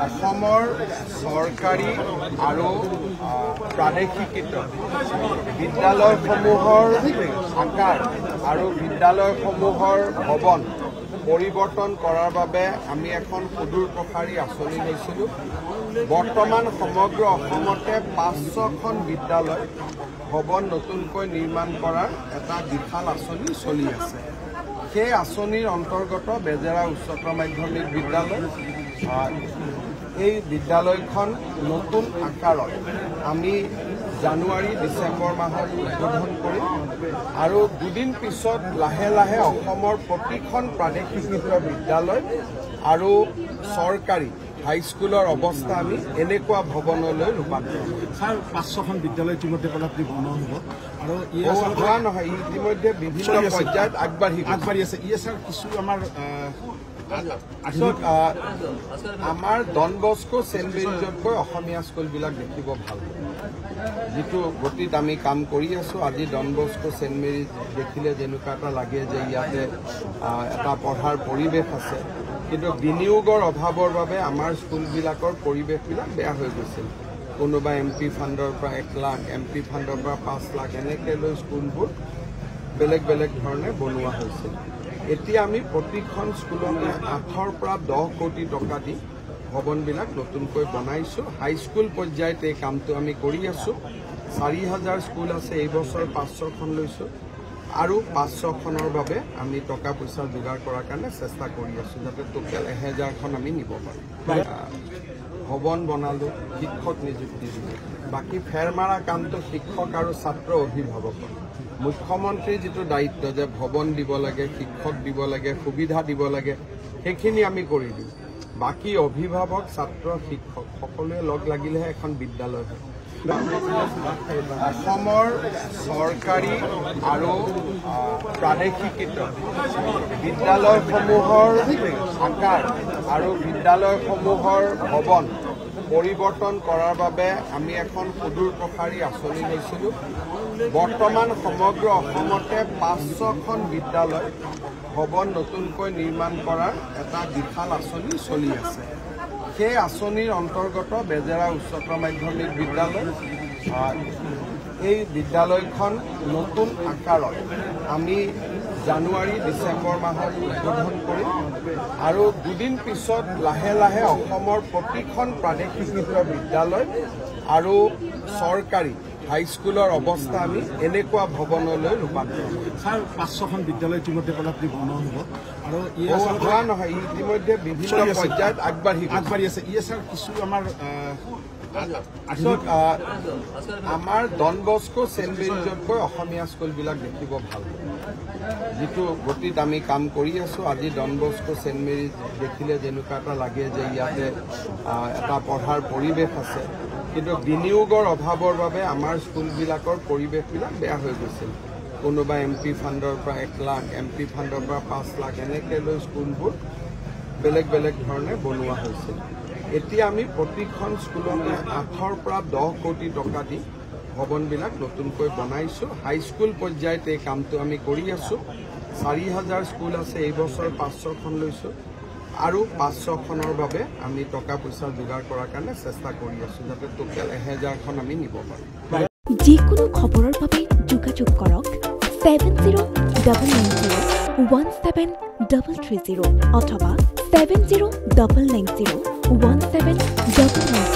অসমৰ চৰকাৰী আৰু প্ৰাদেশিকৃত বিদ্যালয়সমূহৰ আকাৰ আৰু বিদ্যালয়সমূহৰ ভৱন পৰিৱৰ্তন কৰাৰ বাবে আমি এখন সুদূৰ প্ৰসাৰী আঁচনি লৈছিলোঁ। বৰ্তমান সমগ্ৰ অসমতে 500খন বিদ্যালয় ভৱন নতুনকৈ নিৰ্মাণ কৰাৰ এটা বিশাল আঁচনি চলি আছে। সেই আঁচনিৰ অন্তৰ্গত বেজেৰা উচ্চতৰ মাধ্যমিক বিদ্যালয়, এই বিদ্যালয়খন নতুন আকাৰত আমি জানুৱাৰী ডিচেম্বৰ মাহত উদ্বোধন কৰিম আৰু দুদিন পিছত লাহে লাহে অসমৰ প্ৰতিখন প্ৰাদেশিকৃত বিদ্যালয় আৰু চৰকাৰী হাইস্কুলৰ অৱস্থা আমি এনেকুৱা ভৱনলৈ ৰূপান্তৰ কৰিম। ছাৰ 500খন বিদ্যালয় ইতিমধ্যে কলাপতি বনোৱা হ'ব আৰু হোৱা নহয়, ইতিমধ্যে বিভিন্ন পৰ্যায়ত আগবাঢ়ি আছে। ছাৰ কিছু আমাৰ ডন বস্কো চেণ্ট মেৰিজতকৈ অসমীয়া স্কুলবিলাক দেখিব ভাল। যিটো গতিত আমি কাম কৰি আছোঁ, আজি ডন বস্কো চেণ্ট মেৰিজ দেখিলে যেনেকুৱা এটা লাগে যে ইয়াতে এটা পঢ়াৰ পৰিৱেশ আছে, কিন্তু বিনিয়োগৰ অভাৱৰ বাবে আমাৰ স্কুলবিলাকৰ পৰিৱেশবিলাক বেয়া হৈ গৈছিল। কোনোবা MP ফাণ্ডৰ পৰা 1 লাখ, MP ফাণ্ডৰ পৰা 5 লাখ এনেকৈ লৈ স্কুলবোৰ বেলেগ বেলেগ ধৰণে বনোৱা হৈছিল। এতিয়া আমি প্ৰতিখন স্কুলতে 8ৰ পৰা 10 কোটি টকা দি ভৱনবিলাক নতুনকৈ বনাইছোঁ। হাইস্কুল পৰ্যায়ত এই কামটো আমি কৰি আছোঁ। 4000 স্কুল আছে, এই বছৰ 500খন লৈছোঁ আৰু 500খনৰ বাবে আমি টকা পইচা যোগাৰ কৰাৰ কাৰণে চেষ্টা কৰি আছোঁ, যাতে টোটেল 1000খন আমি নিব পাৰোঁ। ভৱন বনালোঁ, শিক্ষক নিযুক্তি দিলোঁ, বাকী ফেৰ মাৰা কামটো শিক্ষক আৰু ছাত্ৰ অভিভাৱকৰ। মুখ্যমন্ত্ৰীৰ যিটো দায়িত্ব যে ভৱন দিব লাগে, শিক্ষক দিব লাগে, সুবিধা দিব লাগে, সেইখিনি আমি কৰি দিওঁ। বাকী অভিভাৱক, ছাত্ৰ, শিক্ষক সকলোৱে লগ লাগিলেহে এখন বিদ্যালয় হয়। অসমৰ চৰকাৰী আৰু প্ৰাদেশিকৃত বিদ্যালয়সমূহৰ আকাৰ আৰু বিদ্যালয়সমূহৰ ভৱন পৰিৱৰ্তন কৰাৰ বাবে আমি এখন সুদূৰ প্ৰসাৰী আঁচনি লৈছিলোঁ। বৰ্তমান সমগ্ৰ অসমতে 500খন বিদ্যালয় ভৱন নতুনকৈ নিৰ্মাণ কৰাৰ এটা বিশাল আঁচনি চলি আছে। সেই আঁচনিৰ অন্তৰ্গত বেজেৰা উচ্চতৰ মাধ্যমিক বিদ্যালয়, এই বিদ্যালয়খন নতুন আকাৰত আমি জানুৱাৰী ডিচেম্বৰ মাহত উদ্বোধন কৰিম আৰু দুদিন পিছত লাহে লাহে অসমৰ প্ৰতিখন প্ৰাদেশিকৃত বিদ্যালয় আৰু চৰকাৰী হাইস্কুলৰ অৱস্থা আমি এনেকুৱা ভৱনলৈ ৰূপান্তৰ কৰিম। ছাৰ 500খন বিদ্যালয় ইতিমধ্যে কলাপতি বনোৱা হ'ব আৰু হোৱা নহয়, ইতিমধ্যে বিভিন্ন পৰ্যায়ত আগবাঢ়ি আছে। ছাৰ কিছু আমাৰ ডন বস্কো চেণ্ট মেৰিজতকৈ অসমীয়া স্কুলবিলাক দেখিব ভাল। যিটো গতিত আমি কাম কৰি আছোঁ, আজি ডন বস্কো চেণ্ট মেৰিজ দেখিলে যেনেকুৱা এটা লাগে যে ইয়াতে এটা পঢ়াৰ পৰিৱেশ আছে, কিন্তু বিনিয়োগৰ অভাৱৰ বাবে আমাৰ স্কুলবিলাকৰ পৰিৱেশবিলাক বেয়া হৈ গৈছিল। কোনোবা MP ফাণ্ডৰ পৰা 1 লাখ, MP ফাণ্ডৰ পৰা 5 লাখ এনেকৈ লৈ স্কুলবোৰ বেলেগ বেলেগ ধৰণে বনোৱা হৈছিল। এতিয়া আমি প্ৰতিখন স্কুলতে 8ৰ পৰা 10 কোটি টকা দি ভৱনবিলাক নতুনকৈ বনাইছোঁ। হাইস্কুল পৰ্যায়ত এই কামটো আমি কৰি আছোঁ। 4000 স্কুল আছে, এই বছৰ 500খন লৈছোঁ আৰু 500খনৰ বাবে আমি টকা পইচা যোগাৰ কৰাৰ কাৰণে চেষ্টা কৰি আছোঁ, যাতে টোটেল 1000খন আমি নিব পাৰোঁ। যিকোনো খবৰৰ বাবে যোগাযোগ কৰক 7099017330 অথবা 7099017900